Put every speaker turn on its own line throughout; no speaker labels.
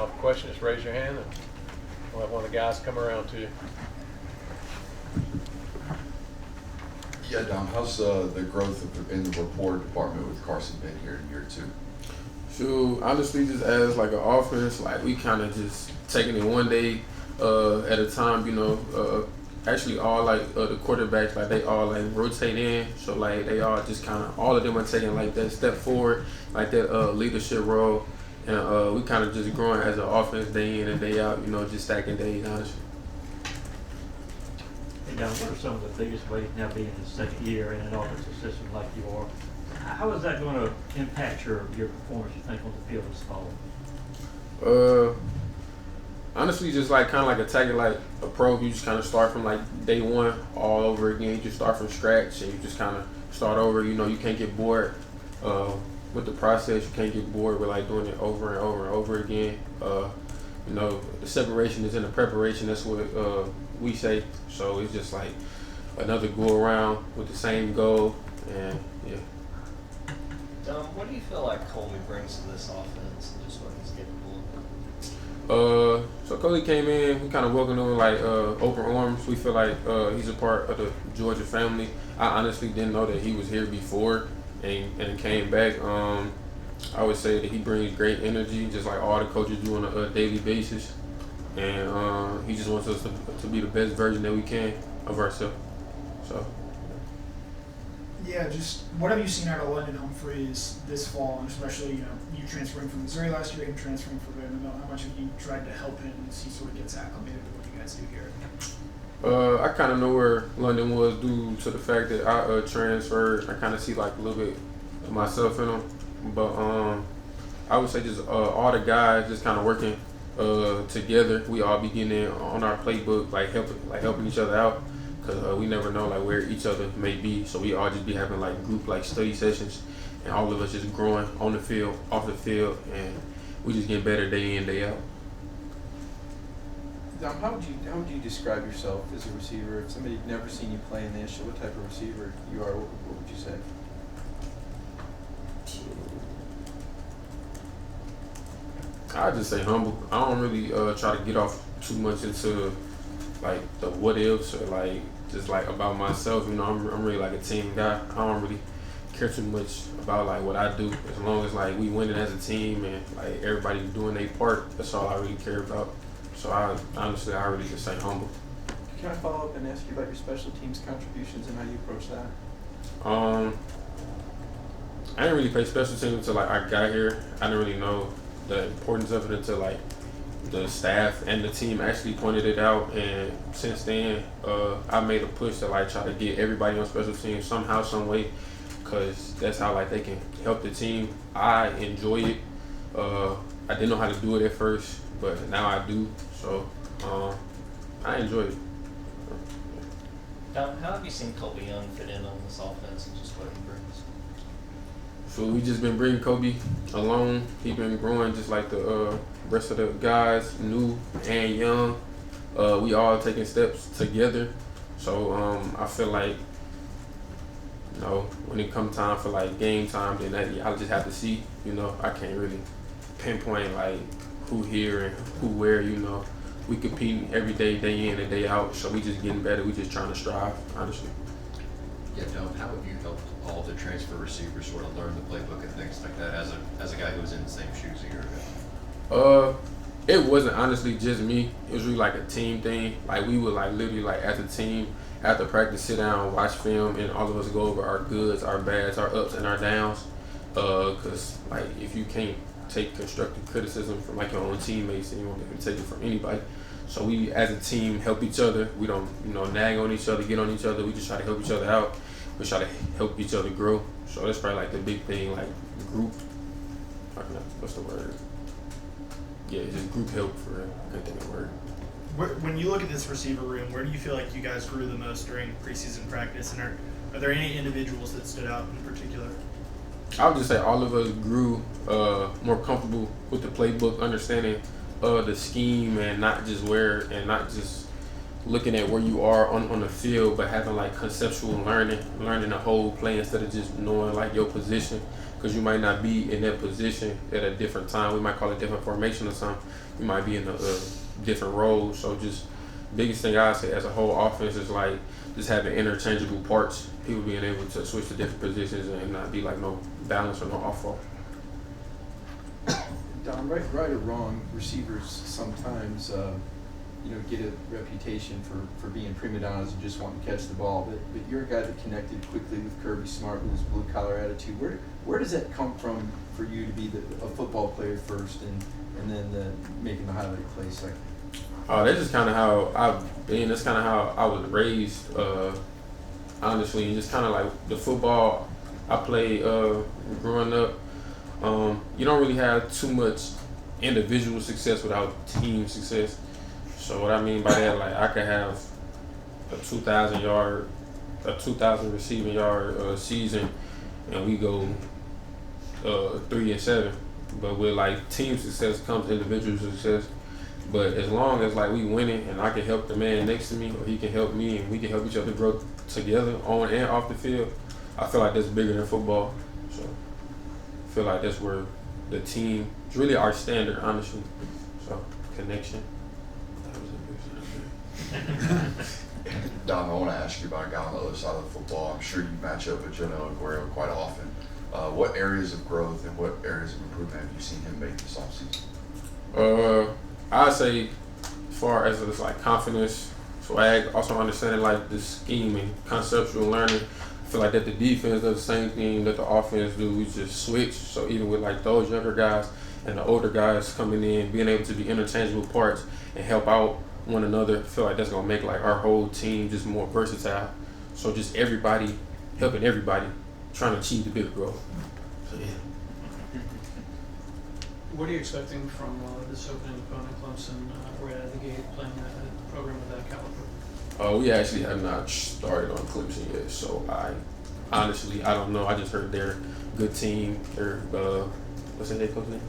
off a question, just raise your hand and we'll have one of the guys come around to you.
Yeah, Dom, how's the growth in the rapport department with Carson Beck here in year 2?
Shoot, honestly, just as like an offense, like we kind of just taking it one day at a time, you know. Actually, all like the quarterbacks, like they all like rotate in, so like they all just kind of, all of them are taking like that step forward, like that leadership role, and we kind of just growing as an offense day in and day out, you know, just stacking days, honestly.
And now, what are some of the biggest ways now being the second year in an offensive system like you are? How is that going to impact your performance, you think, on the field this fall?
Honestly, just like kind of like attacking like a pro. You just kind of start from like day one all over again. You just start from scratch and you just kind of start over. You know, you can't get bored with the process. You can't get bored with like doing it over and over and over again. You know, the separation is in the preparation. That's what we say. So it's just like another go around with the same goal, and yeah.
What do you feel like Colby brings to this offense and just what he's capable of?
So Coley came in, we kind of welcomed him with like open arms. We feel like he's a part of the Georgia family. I honestly didn't know that he was here before and came back. I would say that he brings great energy, just like all the coaches do on a daily basis. And he just wants us to be the best version that we can of ourselves. So.
Yeah, just what have you seen out of London Humphreys this fall, and especially, you know, you transferring from Missouri last year, him transferring from Vanderbilt, how much have you tried to help him as he sort of gets acclimated to what you guys do here?
I kind of know where London was due to the fact that I transferred. I kind of see like a little bit of myself in him, but I would say just all the guys just kind of working together. We all be getting in on our playbook, like helping each other out. Cause we never know like where each other may be, so we all just be having like group like study sessions, and all of us just growing on the field, off the field, and we just getting better day in, day out.
Dom, how would you describe yourself as a receiver? If somebody had never seen you play in the issue, what type of receiver you are? What would you say?
I just say humble. I don't really try to get off too much into like the what ifs or like just like about myself. You know, I'm really like a team guy. I don't really care too much about like what I do, as long as like we winning as a team and like everybody doing their part. That's all I really care about. So I really just say humble.
Can I follow up and ask you about your special teams contributions and how you approach that?
I didn't really play special teams until like I got here. I didn't really know the importance of it until like the staff and the team actually pointed it out, and since then I made a push to like try to get everybody on special teams somehow, some way, because that's how like they can help the team. I enjoy it. I didn't know how to do it at first, but now I do, so I enjoy it.
How have you seen Colby Young fit in on this offense and just what he brings?
So we just been bringing Kobe along. He been growing just like the rest of the guys, new and young. We all taking steps together. So I feel like, you know, when it come time for like game time, then I'll just have to see. You know, I can't really pinpoint like who here and who where. You know, we compete every day, day in and day out. So we just getting better. We just trying to strive, honestly.
Yeah, Dom, how have you helped all the transfer receivers sort of learn the playbook and things like that as a guy who was in the same shoes a year ago?
It wasn't honestly just me. It was really like a team thing. Like we would like literally like as a team after practice sit down, watch film, and all of us go over our goods, our bads, our ups and our downs. Cause like if you can't take constructive criticism from like your own teammates, then you won't be able to take it from anybody. So we as a team help each other. We don't, you know, nag on each other, get on each other. We just try to help each other out. We try to help each other grow. So that's probably like the big thing, like group. What's the word? Yeah, just group help for real. I can't think of the word.
When you look at this receiver room, where do you feel like you guys grew the most during preseason practice? And are there any individuals that stood out in particular?
I would just say all of us grew more comfortable with the playbook, understanding the scheme, and not just looking at where you are on the field, but having like conceptual learning the whole play instead of just knowing like your position, because you might not be in that position at a different time. We might call it different formation or something. You might be in a different role. So just biggest thing I say as a whole offense is like just having interchangeable parts, people being able to switch to different positions and not be like no balance or no off ball.
Dom, right or wrong, receivers sometimes get a reputation for being prima donnas and just wanting to catch the ball. But you're a guy that connected quickly with Kirby Smart with his blue collar attitude. Where does that come from for you to be a football player first and then making the highlight play second?
That's just kind of how I've been. That's kind of how I was raised, honestly. And just kind of like the football I played growing up, you don't really have too much individual success without team success. So what I mean by that, like I could have a 2,000 receiving yard season, and we go 3-7. But with like team success comes individual success. But as long as like we winning and I can help the man next to me or he can help me and we can help each other grow together on and off the field, I feel like that's bigger than football. So I feel like that's where the team is really our standard, honestly. So connection.
Dom, I want to ask you about a guy on the other side of the football. I'm sure you match up with Jonah Aguero quite often. What areas of growth and what areas of improvement have you seen him make this offseason?
I'd say as far as it's like confidence, swag, also understanding like the scheme and conceptual learning. I feel like that the defense does the same thing that the offense do. We just switch. So even with like those younger guys and the older guys coming in, being able to be interchangeable parts and help out one another, I feel like that's gonna make like our whole team just more versatile. So just everybody helping everybody, trying to achieve the bigger goal. So yeah.
What are you expecting from this opening opponent, Clemson, right out of the gate, playing a program of that caliber?
We actually have not started on Clemson yet, so I don't know. I just heard they're a good team. They're what's their head coach name?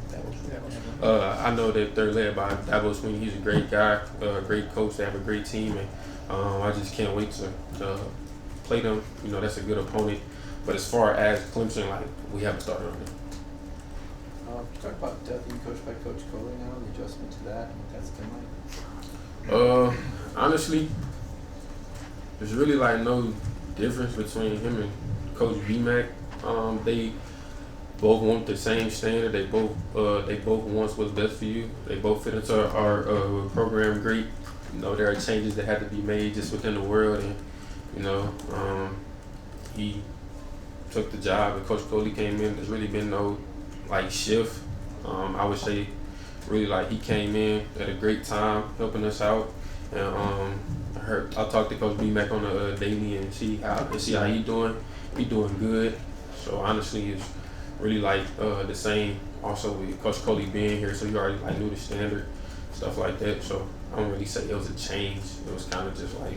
I know that they're led by Dabo Sweeney. He's a great guy, great coach. They have a great team, and I just can't wait to play them. You know, that's a good opponent. But as far as Clemson, like we haven't started on them.
Talk about being coached by Coach Coley now, the adjustment to that, and what that's been like.
Honestly, there's really like no difference between him and Coach BMAC. They both want the same standard. They both want what's best for you. They both fit into our program great. You know, there are changes that have to be made just within the world, and you know, he took the job, and Coach Coley came in. There's really been no like shift. I would say really like he came in at a great time helping us out, and I talked to Coach B-Mac on the daily and see how he doing. He doing good. So honestly, it's really like the same. Also with Coach Coley being here, so he already like knew the standard, stuff like that. So I don't really say it was a change. It was kind of just like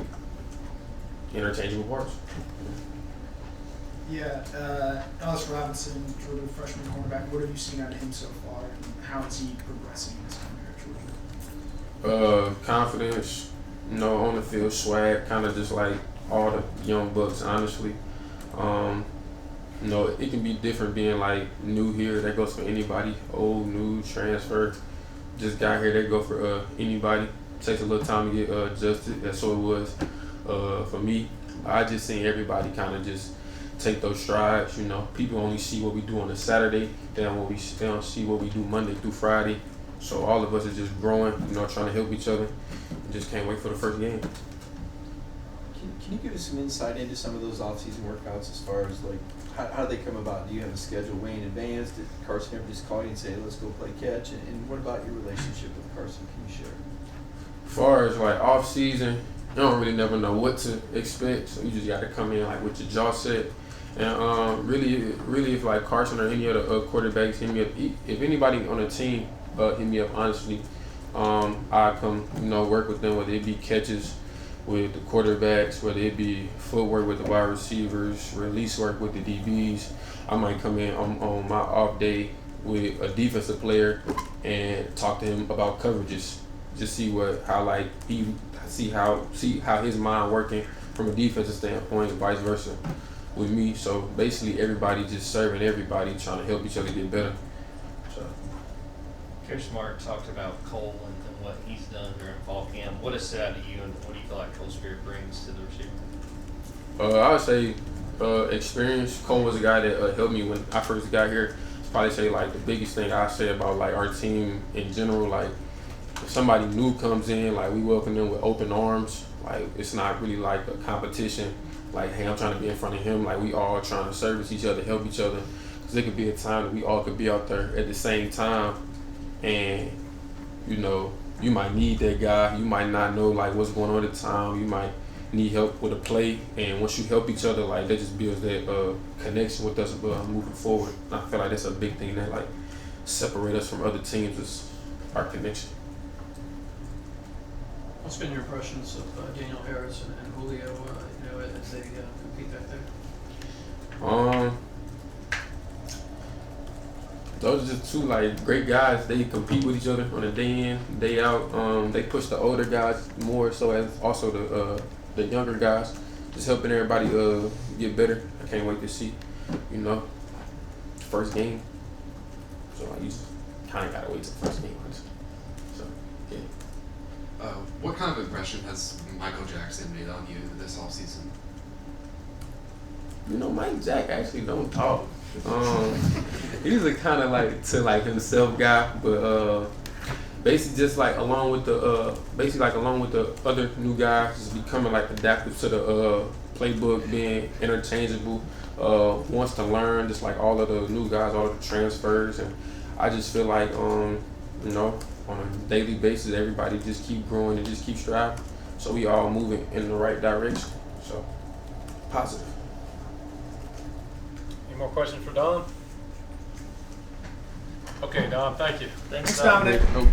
interchangeable parts.
Yeah, Ellis Robinson, Georgia freshman cornerback. What have you seen out of him so far, and how is he progressing in his career at Georgia?
Confidence, you know, on the field, swag, kind of just like all the young bucks, honestly. You know, it can be different being like new here. That goes for anybody, old, new, transfer. Just got here, that go for anybody. Takes a little time to get adjusted. That's what it was for me. I just seen everybody kind of just take those strides. You know, people only see what we do on a Saturday. They don't see what we do Monday through Friday. So all of us are just growing, you know, trying to help each other. Just can't wait for the first game.
Can you give us some insight into some of those off-season workouts as far as like how do they come about? Do you have a schedule way in advance? Did Carson ever just call you and say, let's go play catch? And what about your relationship with Carson? Can you share?
As far as like off-season, you don't really never know what to expect. So you just got to come in like with your jaw set. And really, if like Carson or any other quarterbacks hit me up, if anybody on the team hit me up, honestly, I come, you know, work with them, whether it be catches with the quarterbacks, whether it be footwork with the wide receivers, release work with the DBs. I might come in on my off day with a defensive player and talk to him about coverages. just see how his mind working from a defensive standpoint and vice versa with me. So basically everybody just serving everybody, trying to help each other get better. So
Coach Smart talked about Cole and what he's done during fall camp. What has stood out to you, and what do you feel like Cole Spirit brings to the receiver?
I would say experience. Cole was a guy that helped me when I first got here. Probably say like the biggest thing I say about like our team in general, like if somebody new comes in, like we welcome them with open arms. Like it's not really like a competition. Like, hey, I'm trying to be in front of him. Like we all trying to service each other, help each other. Cause there could be a time that we all could be out there at the same time, and you know you might need that guy. You might not know like what's going on at the time. You might need help with a play, and once you help each other, like that just builds that connection with us moving forward. And I feel like that's a big thing that like separate us from other teams is our connection.
What's been your impressions of Daniel Harris and Julio, as they compete back there?
Those are just two like great guys. They compete with each other on a day in, day out. They push the older guys more so as also the younger guys, just helping everybody get better. I can't wait to see, first game. So like, you just kind of gotta wait till first game. So yeah.
What kind of impression has Michael Jackson made on you this offseason?
Mike Jack actually don't talk. He's a kind of like to like himself guy, but basically just like along with the other new guys, just becoming like adaptive to the playbook, being interchangeable, wants to learn just like all of the new guys, all of the transfers, and I just feel like on a daily basis everybody just keep growing and just keep striving, so we all moving in the right direction. So positive.
Any more questions for Dom? Okay, Dom, thank you.
Thanks, Dominic.
Nope.